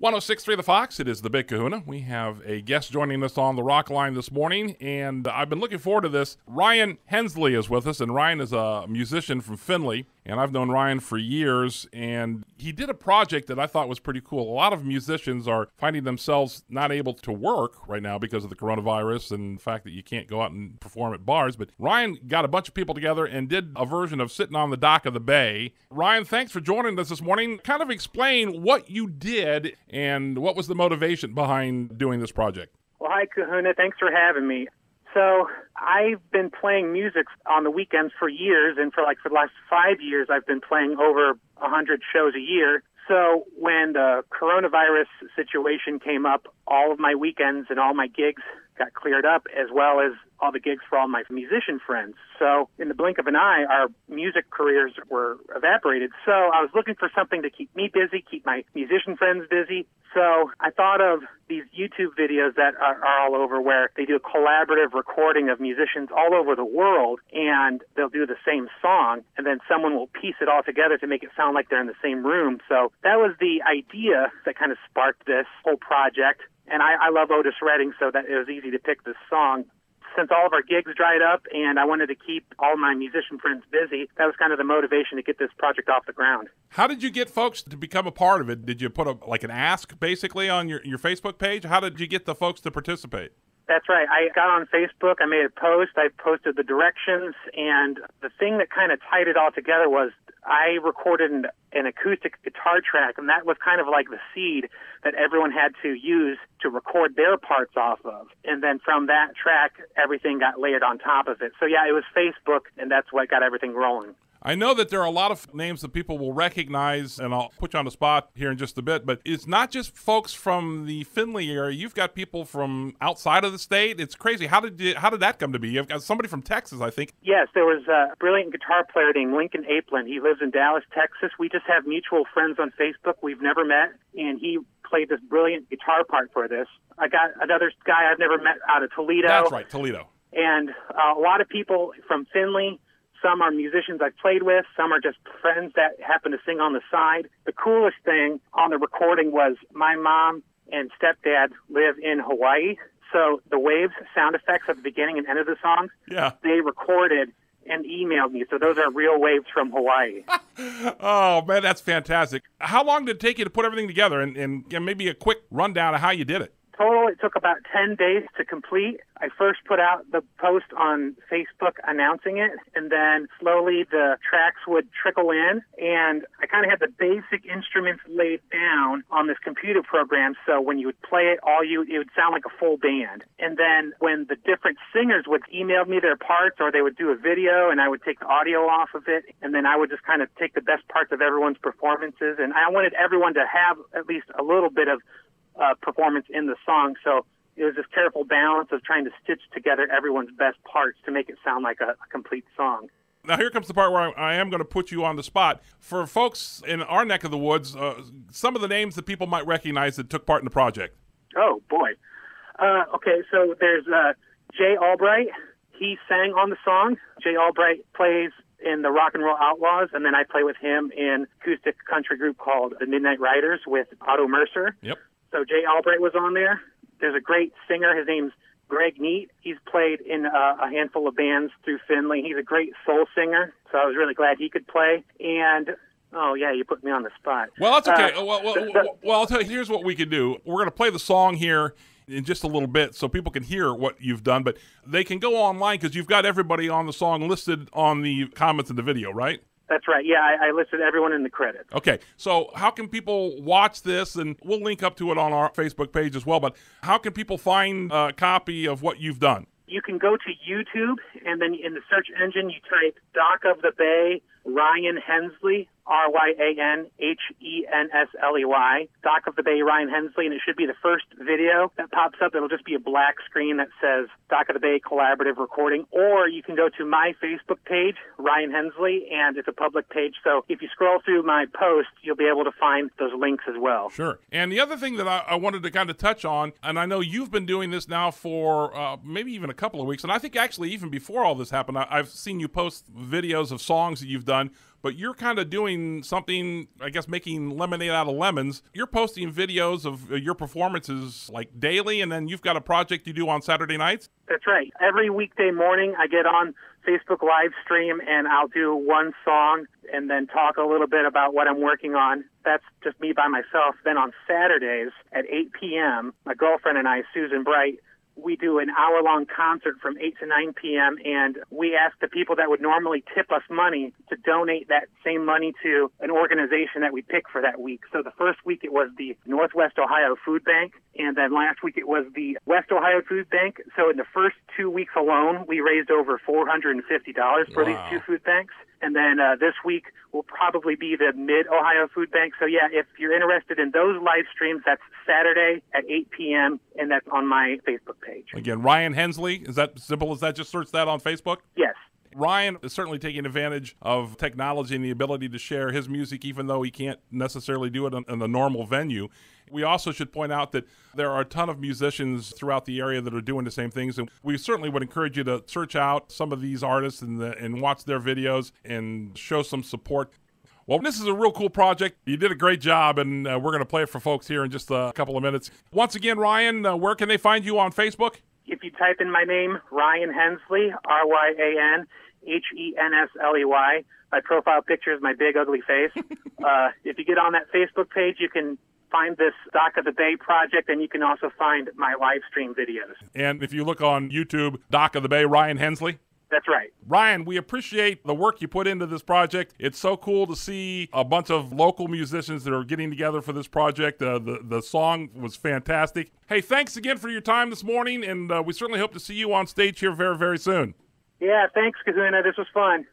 106.3 The Fox, it is the Big Kahuna. We have a guest joining us on the Rock Line this morning, and I've been looking forward to this. Ryan Hensley is with us, and Ryan is a musician from Findlay, and I've known Ryan for years, and he did a project that I thought was pretty cool. A lot of musicians are finding themselves not able to work right now because of the coronavirus and the fact that you can't go out and perform at bars, but Ryan got a bunch of people together and did a version of Sitting on the Dock of the Bay. Ryan, thanks for joining us this morning. Kind of explain what you did and what was the motivation behind doing this project? Well, hi, Kahuna. Thanks for having me. So I've been playing music on the weekends for years, and for the last 5 years, I've been playing over 100 shows a year. So when the coronavirus situation came up, all of my weekends and all my gigs got cleared up, as well as all the gigs for all my musician friends. So in the blink of an eye, our music careers were evaporated. So I was looking for something to keep me busy, keep my musician friends busy. So I thought of these YouTube videos that are all over, where they do a collaborative recording of musicians all over the world, and they'll do the same song, and then someone will piece it all together to make it sound like they're in the same room. So that was the idea that kind of sparked this whole project. And I love Otis Redding, so that it was easy to pick this song. Since all of our gigs dried up and I wanted to keep all my musician friends busy, that was kind of the motivation to get this project off the ground. How did you get folks to become a part of it? Did you put an ask basically on your Facebook page? How did you get the folks to participate? That's right. I got on Facebook, I made a post, I posted the directions, and the thing that kind of tied it all together was I recorded an acoustic guitar track, and that was kind of like the seed that everyone had to use to record their parts off of. And then from that track, everything got layered on top of it. So yeah, it was Facebook, and that's what got everything rolling. I know that there are a lot of names that people will recognize, and I'll put you on the spot here in just a bit, but it's not just folks from the Findlay area. You've got people from outside of the state. It's crazy. How did that come to be? You've got somebody from Texas, I think. Yes, there was a brilliant guitar player named Lincoln Aplin. He lives in Dallas, Texas. We just have mutual friends on Facebook. We've never met, and he played this brilliant guitar part for this. I got another guy I've never met out of Toledo. That's right, Toledo. And a lot of people from Findlay. Some are musicians I've played with. Some are just friends that happen to sing on the side. The coolest thing on the recording was my mom and stepdad live in Hawaii. So the waves sound effects at the beginning and end of the song, they recorded and emailed me. So those are real waves from Hawaii. Oh, man, that's fantastic. How long did it take you to put everything together, and maybe a quick rundown of how you did it? Total, it took about 10 days to complete. I first put out the post on Facebook announcing it, and then slowly the tracks would trickle in, and I kind of had the basic instruments laid down on this computer program, so when you would play it, it would sound like a full band. And then when the different singers would email me their parts, or they would do a video, and I would take the audio off of it, and then I would just kind of take the best parts of everyone's performances, and I wanted everyone to have at least a little bit of performance in the song. So it was this careful balance of trying to stitch together everyone's best parts to make it sound like a complete song. Now here comes the part where I am going to put you on the spot. For folks in our neck of the woods, some of the names that people might recognize that took part in the project. Oh, boy. Okay, so there's Jay Albright. He sang on the song. Jay Albright plays in the Rock and Roll Outlaws, and then I play with him in acoustic country group called the Midnight Riders with Otto Mercer. Yep. So Jay Albright was on there. There's a great singer. His name's Greg Neat. He's played in a handful of bands through Findlay. He's a great soul singer, so I was really glad he could play. And, oh, yeah, you put me on the spot. Well, that's okay. Well, I'll tell you, here's what we can do. We're going to play the song here in just a little bit so people can hear what you've done, but they can go online because you've got everybody on the song listed on the comments in the video, right? That's right. Yeah, I listed everyone in the credits. Okay, so how can people watch this? And we'll link up to it on our Facebook page as well, but how can people find a copy of what you've done? You can go to YouTube, and then in the search engine, you type Dock of the Bay, Ryan Hensley, R-Y-A-N-H-E-N-S-L-E-Y, Dock of the Bay, Ryan Hensley, and it should be the first video that pops up. It'll just be a black screen that says Dock of the Bay Collaborative Recording, or you can go to my Facebook page, Ryan Hensley, and it's a public page, so if you scroll through my post, you'll be able to find those links as well. Sure. And the other thing that I wanted to kind of touch on, and I know you've been doing this now for maybe even a couple of weeks, and I think actually even before all this happened, I've seen you post videos of songs that you've done, but you're kind of doing something, I guess, making lemonade out of lemons. You're posting videos of your performances like daily, and then you've got a project you do on Saturday nights? That's right. Every weekday morning I get on Facebook live stream and I'll do one song and then talk a little bit about what I'm working on. That's just me by myself. Then on Saturdays at 8 p.m., my girlfriend and I, Susan Bright, we do an hour-long concert from 8 to 9 p.m., and we ask the people that would normally tip us money to donate that same money to an organization that we pick for that week. So the first week it was the Northwest Ohio Food Bank, and then last week it was the West Ohio Food Bank. So in the first 2 weeks alone, we raised over $450 for these two food banks. And then this week will probably be the Mid-Ohio Food Bank. So, yeah, if you're interested in those live streams, that's Saturday at 8 p.m., and that's on my Facebook page. Again, Ryan Hensley, is that simple as that? Just search that on Facebook? Yes. Ryan is certainly taking advantage of technology and the ability to share his music, even though he can't necessarily do it in the normal venue. We also should point out that there are a ton of musicians throughout the area that are doing the same things, and we certainly would encourage you to search out some of these artists and watch their videos and show some support. Well, this is a real cool project. You did a great job, and we're going to play it for folks here in just a couple of minutes. Once again, Ryan, where can they find you on Facebook? If you type in my name, Ryan Hensley, RyanHensley, my profile picture is my big, ugly face. If you get on that Facebook page, you can find this Dock of the Bay project, and you can also find my live stream videos. And if you look on YouTube, Dock of the Bay, Ryan Hensley? That's right. Ryan, we appreciate the work you put into this project. It's so cool to see a bunch of local musicians that are getting together for this project. The song was fantastic. Hey, thanks again for your time this morning, and we certainly hope to see you on stage here very, very soon. Yeah, thanks, Kahuna. This was fun.